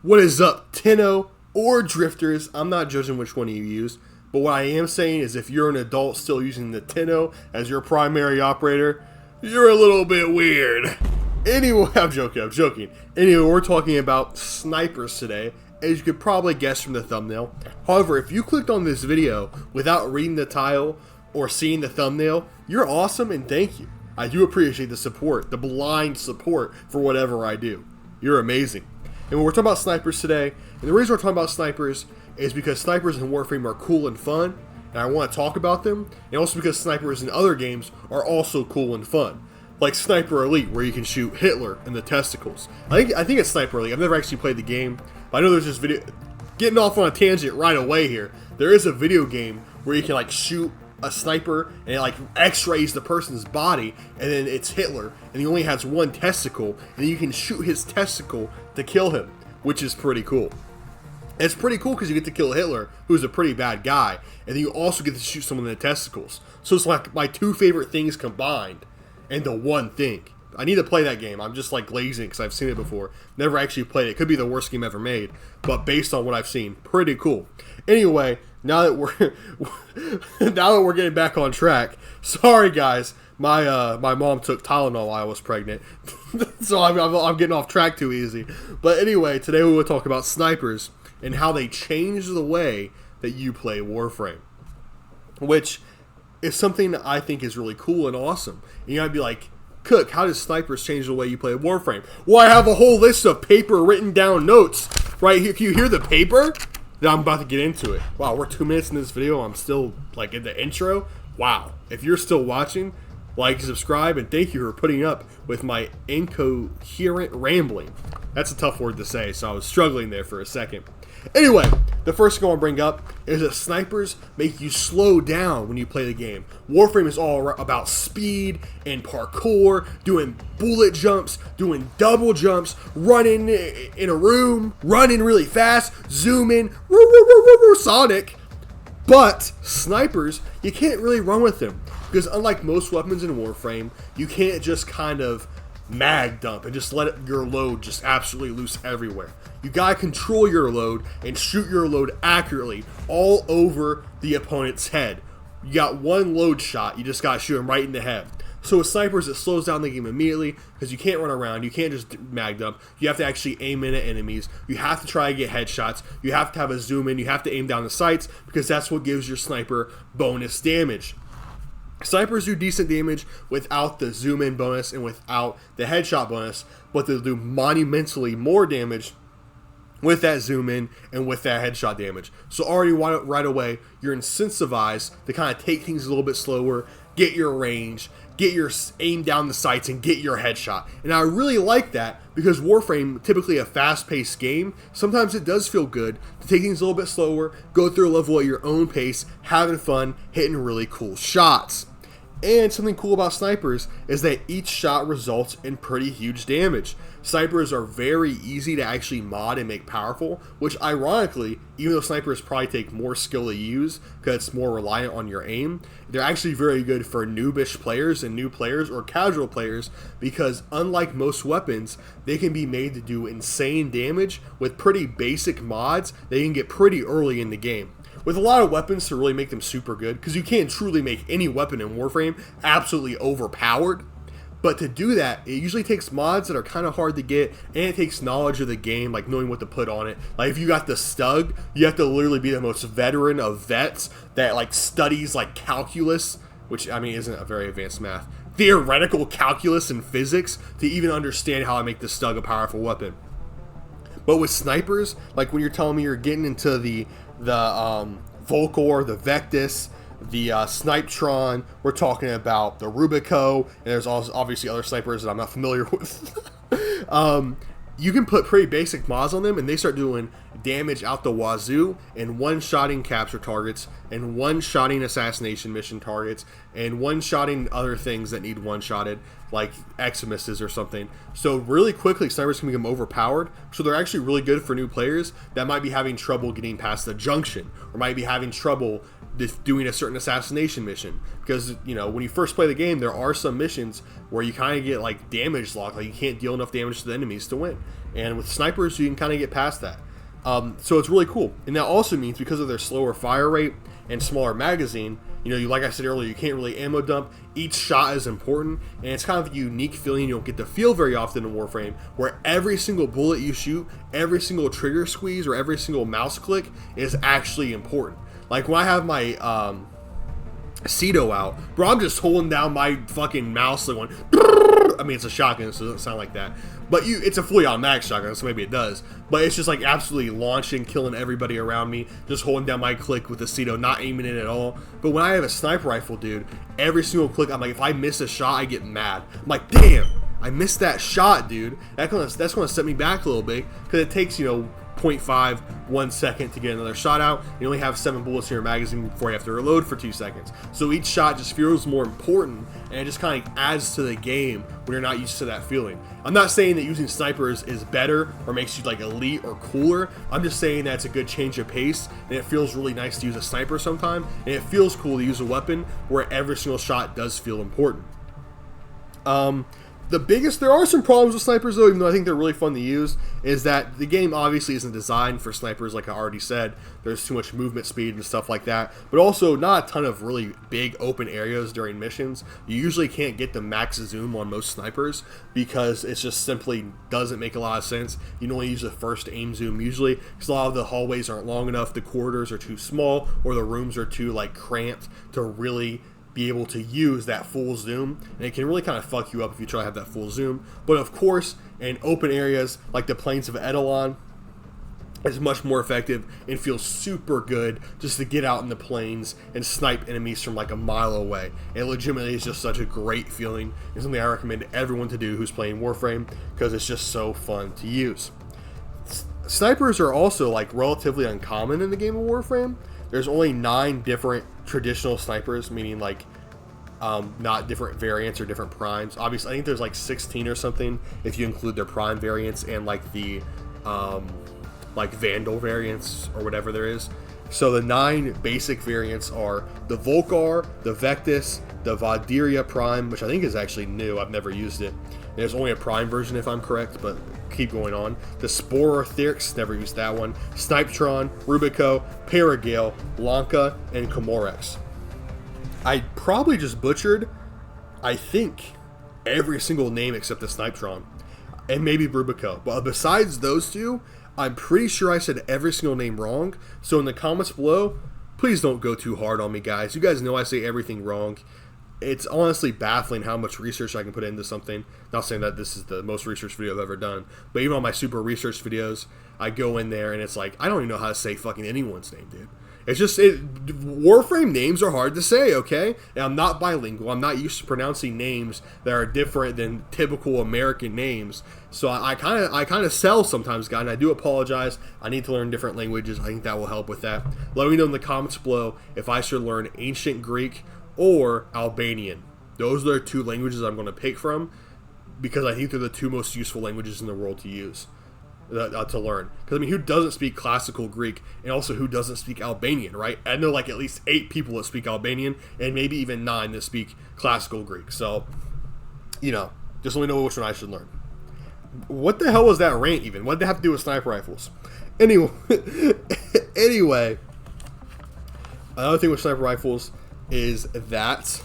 What is up, Tenno or Drifters? I'm not judging which one you use, but what I am saying is if you're an adult still using the Tenno as your primary operator, you're a little bit weird. Anyway, I'm joking. Anyway, we're talking about snipers today, as you could probably guess from the thumbnail. However, if you clicked on this video without reading the title or seeing the thumbnail, you're awesome and thank you. I do appreciate the support, the blind support for whatever I do. You're amazing. And we're talking about snipers today, and the reason we're talking about snipers is because snipers in Warframe are cool and fun, and I want to talk about them, and also because snipers in other games are also cool and fun. Like Sniper Elite, where you can shoot Hitler in the testicles. I think it's Sniper Elite. I've never actually played the game, but I know there's this video. Getting off on a tangent right away here. There is a video game where you can like shoot a sniper and it like x-rays the person's body, and then it's Hitler and he only has one testicle, and you can shoot his testicle to kill him, which is pretty cool. It's pretty cool because you get to kill Hitler, who's a pretty bad guy, and then you also get to shoot someone in the testicles. So it's like my two favorite things combined into one thing. I need to play that game. I'm just like glazing because I've seen it before. Never actually played it. It could be the worst game ever made, but based on what I've seen, pretty cool. Anyway, now that we're getting back on track. Sorry guys, my mom took Tylenol while I was pregnant, so I'm getting off track too easy. But anyway, today we will talk about snipers and how they change the way that you play Warframe, which is something that I think is really cool and awesome. And you might be like, Cook, how does snipers change the way you play Warframe? Well, I have a whole list of paper written down notes right here. If you hear the paper, then I'm about to get into it. Wow, we're 2 minutes in this video. I'm still like in the intro. Wow. If you're still watching, like, subscribe, and thank you for putting up with my incoherent rambling. That's a tough word to say, so I was struggling there for a second. Anyway, the first thing I want to bring up is that snipers make you slow down when you play the game. Warframe is all about speed and parkour, doing bullet jumps, doing double jumps, running in a room, running really fast, zooming, Sonic. But snipers, you can't really run with them, because unlike most weapons in Warframe, you can't just kind of mag dump and just let your load just absolutely loose everywhere. You gotta control your load and shoot your load accurately all over the opponent's head. You got one load shot, you just gotta shoot him right in the head. So with snipers, it slows down the game immediately because you can't run around, you can't just mag dump. You have to actually aim in at enemies. You have to try to get headshots. You have to have a zoom in. You have to aim down the sights because that's what gives your sniper bonus damage. Snipers do decent damage without the zoom in bonus and without the headshot bonus, but they'll do monumentally more damage with that zoom in and with that headshot damage. So already right away, you're incentivized to kind of take things a little bit slower, get your range, get your aim down the sights, and get your headshot. And I really like that because Warframe, typically a fast-paced game, sometimes it does feel good to take things a little bit slower, go through a level at your own pace, having fun, hitting really cool shots. And something cool about snipers is that each shot results in pretty huge damage. Snipers are very easy to actually mod and make powerful, which ironically, even though snipers probably take more skill to use because it's more reliant on your aim, they're actually very good for noobish players and new players or casual players, because unlike most weapons, they can be made to do insane damage with pretty basic mods they can get pretty early in the game. With a lot of weapons to really make them super good, because you can't truly make any weapon in Warframe absolutely overpowered. But to do that, it usually takes mods that are kind of hard to get, and it takes knowledge of the game, like knowing what to put on it. Like if you got the Stug, you have to literally be the most veteran of vets that like studies like calculus, which I mean isn't a very advanced math, theoretical calculus and physics to even understand how I make the Stug a powerful weapon. But with snipers, like when you're telling me you're getting into the Volkor, the Vectis, the Snipetron, we're talking about the Rubico, and there's also obviously other snipers that I'm not familiar with. You can put pretty basic mods on them, and they start doing damage out the wazoo, and one-shotting capture targets, and one-shotting assassination mission targets, and one-shotting other things that need one-shotted, like Eximuses or something. So really quickly, snipers can become overpowered, so they're actually really good for new players that might be having trouble getting past the junction, or might be having trouble doing a certain assassination mission, because you know when you first play the game there are some missions where you kind of get like damage locked, like you can't deal enough damage to the enemies to win, And with snipers, you can kind of get past that. So it's really cool. And that also means because of their slower fire rate and smaller magazine, like I said earlier, you can't really ammo dump. Each shot is important, and it's kind of a unique feeling you don't get to feel very often in Warframe, where every single bullet you shoot, every single trigger squeeze, or every single mouse click is actually important. Like when I have my Ceto out, bro, I'm just holding down my fucking mouse like going. I mean, it's a shotgun, so it doesn't sound like that. But it's a fully automatic shotgun, so maybe it does. But it's just like absolutely launching, killing everybody around me, just holding down my click with the Ceto, not aiming it at all. But when I have a sniper rifle, dude, every single click, I'm like, if I miss a shot, I get mad. I'm like, damn, I missed that shot, dude. That's gonna set me back a little bit, because it takes, 0.5, 1 second to get another shot out. You only have 7 bullets in your magazine before you have to reload for 2 seconds. So each shot just feels more important, and it just kind of adds to the game when you're not used to that feeling. I'm not saying that using snipers is better or makes you like elite or cooler. I'm just saying that it's a good change of pace, and it feels really nice to use a sniper sometime, and it feels cool to use a weapon where every single shot does feel important. There are some problems with snipers though, even though I think they're really fun to use, is that the game obviously isn't designed for snipers, like I already said. There's too much movement speed and stuff like that, but also not a ton of really big open areas during missions. You usually can't get the max zoom on most snipers because it just simply doesn't make a lot of sense. You can only use the first aim zoom usually, because a lot of the hallways aren't long enough, the corridors are too small, or the rooms are too cramped to really be able to use that full zoom, and it can really kind of fuck you up if you try to have that full zoom. But of course, in open areas like the plains of Eidolon, it's much more effective and feels super good just to get out in the plains and snipe enemies from like a mile away. It legitimately is just such a great feeling. It's something I recommend everyone to do who's playing Warframe, because it's just so fun to use. Snipers are also relatively uncommon in the game of Warframe. There's only 9 different traditional snipers, meaning not different variants or different primes. Obviously, I think there's 16 or something if you include their prime variants and the Vandal variants or whatever there is. So the 9 basic variants are the Volkar, the Vectis, the Vadiria Prime, which I think is actually new. I've never used it. There's only a prime version if I'm correct, but keep going on. The Sporotherix, never used that one. Snipetron, Rubico, Paragale, Lanka, and Comorex. I probably just butchered, I think, every single name except the Snipetron, and maybe Rubico. But besides those two, I'm pretty sure I said every single name wrong. So in the comments below, please don't go too hard on me, guys. You guys know I say everything wrong. It's honestly baffling how much research I can put into something. Not saying that this is the most research video I've ever done, but even on my super research videos, I go in there and it's I don't even know how to say fucking anyone's name, dude. It's just, Warframe names are hard to say, okay? And I'm not bilingual. I'm not used to pronouncing names that are different than typical American names. So I kind of sell sometimes, guys, and I do apologize. I need to learn different languages. I think that will help with that. Let me know in the comments below if I should learn Ancient Greek or Albanian. Those are the 2 languages I'm going to pick from, because I think they're the 2 most useful languages in the world to use, to learn. Because, I mean, who doesn't speak classical Greek, and also who doesn't speak Albanian, right? I know at least 8 people that speak Albanian, and maybe even 9 that speak classical Greek. So, just let me know which one I should learn. What the hell was that rant even? What did that have to do with sniper rifles? Anyway, another thing with sniper rifles is that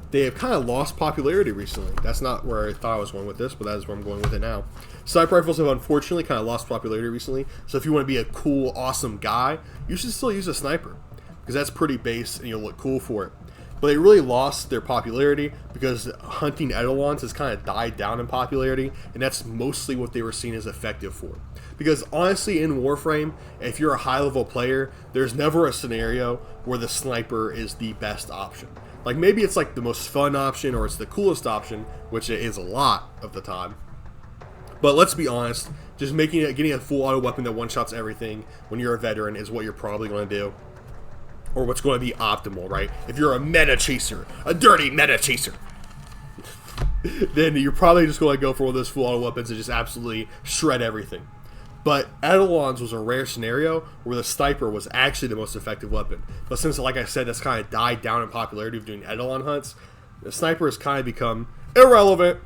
they have kind of lost popularity recently. That's not where I thought I was going with this, but that is where I'm going with it now. Sniper rifles have unfortunately kind of lost popularity recently, so if you want to be a cool, awesome guy, you should still use a sniper, because that's pretty base and you'll look cool for it. But they really lost their popularity because hunting Eidolons has kind of died down in popularity, and that's mostly what they were seen as effective for. Because honestly, in Warframe, if you're a high-level player, there's never a scenario where the sniper is the best option. Maybe it's the most fun option, or it's the coolest option, which it is a lot of the time. But let's be honest, just getting a full auto weapon that one-shots everything when you're a veteran is what you're probably going to do. Or what's going to be optimal, right? If you're a meta chaser, a dirty meta chaser, then you're probably just going to go for one of those full auto weapons and just absolutely shred everything. But Eidolons was a rare scenario where the sniper was actually the most effective weapon. But since, like I said, that's kind of died down in popularity of doing Eidolon hunts, the sniper has kind of become irrelevant,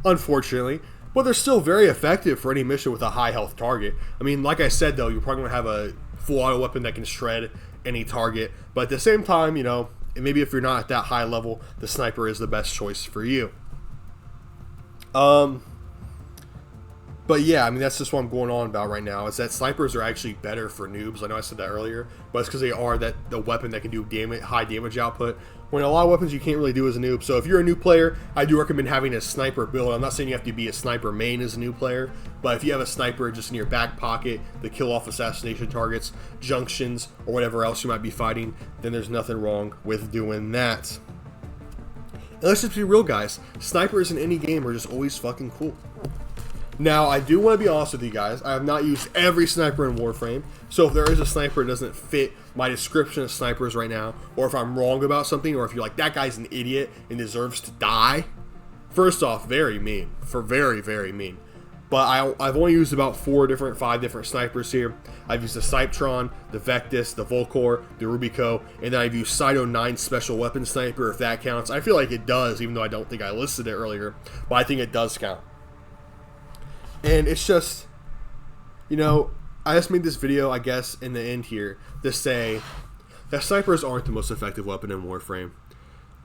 unfortunately. But they're still very effective for any mission with a high health target. I mean, like I said though, you're probably going to have a full auto weapon that can shred any target. But at the same time, you know, maybe if you're not at that high level, the sniper is the best choice for you. But yeah, I mean, that's just what I'm going on about right now, is that snipers are actually better for noobs. I know I said that earlier, but it's because they are the weapon that can do high damage output, when a lot of weapons you can't really do as a noob. So if you're a new player, I do recommend having a sniper build. I'm not saying you have to be a sniper main as a new player, but if you have a sniper just in your back pocket to kill off assassination targets, junctions, or whatever else you might be fighting, then there's nothing wrong with doing that. And let's just be real, guys. Snipers in any game are just always fucking cool. Now, I do want to be honest with you guys. I have not used every sniper in Warframe. So if there is a sniper that doesn't fit my description of snipers right now, or if I'm wrong about something, or if you're like, that guy's an idiot and deserves to die, first off, very mean. Very, very mean. But I've only used about 5 different snipers here. I've used the Cyptron, the Vectis, the Volcor, the Rubico, and then I've used Cyto 9 special weapon sniper, if that counts. I feel like it does, even though I don't think I listed it earlier. But I think it does count. And it's just, you know, I just made this video, I guess, in the end here, to say that snipers aren't the most effective weapon in Warframe.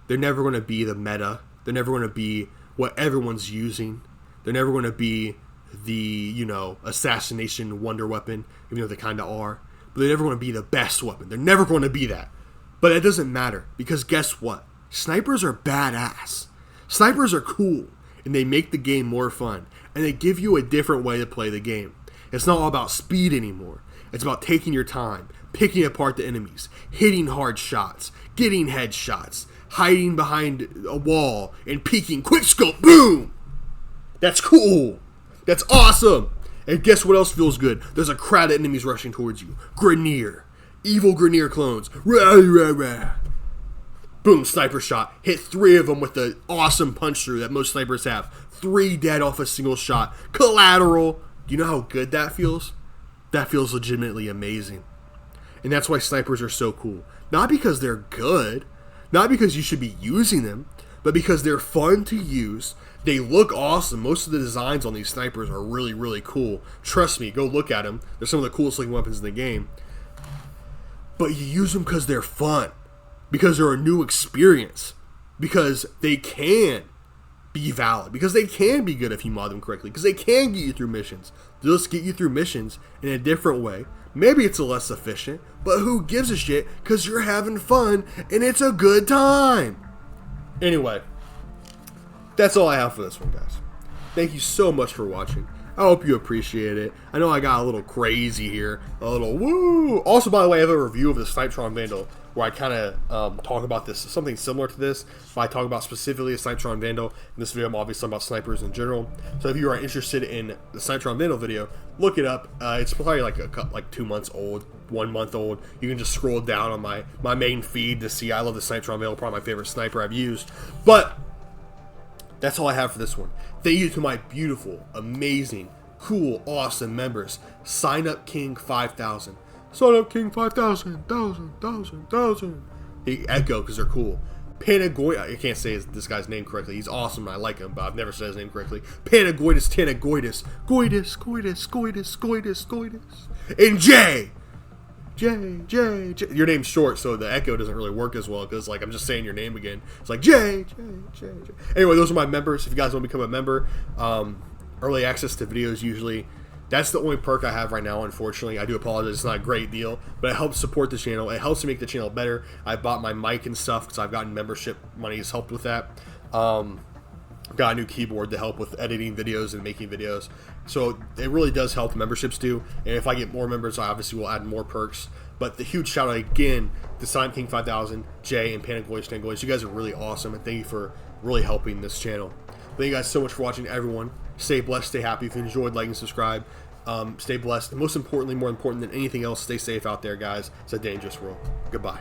They're never going to be the meta. They're never going to be what everyone's using. They're never going to be the, you know, assassination wonder weapon, even though they kind of are. But they're never going to be the best weapon. They're never going to be that. But it doesn't matter, because guess what? Snipers are badass. Snipers are cool, and they make the game more fun. And they give you a different way to play the game. It's not all about speed anymore. It's about taking your time, picking apart the enemies, hitting hard shots, getting headshots, hiding behind a wall, and peeking. Quick scope, boom! That's cool. That's awesome. And guess what else feels good? There's a crowd of enemies rushing towards you. Grineer. Evil Grineer clones. Rah, rah, rah. Boom, sniper shot. Hit 3 of them with the awesome punch through that most snipers have. 3 dead off a single shot. Collateral. Do you know how good that feels? That feels legitimately amazing. And that's why snipers are so cool. Not because they're good, not because you should be using them, but because they're fun to use. They look awesome. Most of the designs on these snipers are really, really cool. Trust me, go look at them. They're some of the coolest looking weapons in the game. But you use them because they're fun. Because they're a new experience. Because they can be valid. Because they can be good if you mod them correctly. Because they can get you through missions. They'll just get you through missions in a different way. Maybe it's a less efficient, but who gives a shit? Because you're having fun and it's a good time. Anyway, that's all I have for this one, guys. Thank you so much for watching. I hope you appreciate it. I know I got a little crazy here. A little woo. Also, by the way, I have a review of the Cyptron Vandal where I kind of talk about this, something similar to this, but I talk about specifically a Cyptron Vandal. In this video, I'm obviously talking about snipers in general. So if you are interested in the Cyptron Vandal video, look it up. It's probably like 2 months old, 1 month old. You can just scroll down on my main feed to see. I love the Cyptron Vandal, probably my favorite sniper I've used. But that's all I have for this one. Thank you to my beautiful, amazing, cool, awesome members. Sign Up King 5000. Sign Up King 5000. He echo because they're cool. Panagoid. I can't say this guy's name correctly. He's awesome and I like him, but I've never said his name correctly. Panagoidus Tanagoidus. Goidus. And Jay. Your name's short, so the echo doesn't really work as well because, like, I'm just saying your name again. It's like Jay. Anyway, those are my members. If you guys want to become a member, early access to videos usually. That's the only perk I have right now, unfortunately. I do apologize. It's not a great deal, but it helps support the channel. It helps to make the channel better. I bought my mic and stuff because I've gotten membership money has helped with that. Got a new keyboard to help with editing videos and making videos. So it really does help, memberships do. And if I get more members, I obviously will add more perks. But the huge shout out again to Sign King 5000, Jay, and Panagoidus. You guys are really awesome, and thank you for really helping this channel. Thank you guys so much for watching, everyone. Stay blessed, stay happy. If you enjoyed, like and subscribe. Stay blessed. And most importantly, more important than anything else, stay safe out there, guys. It's a dangerous world. Goodbye.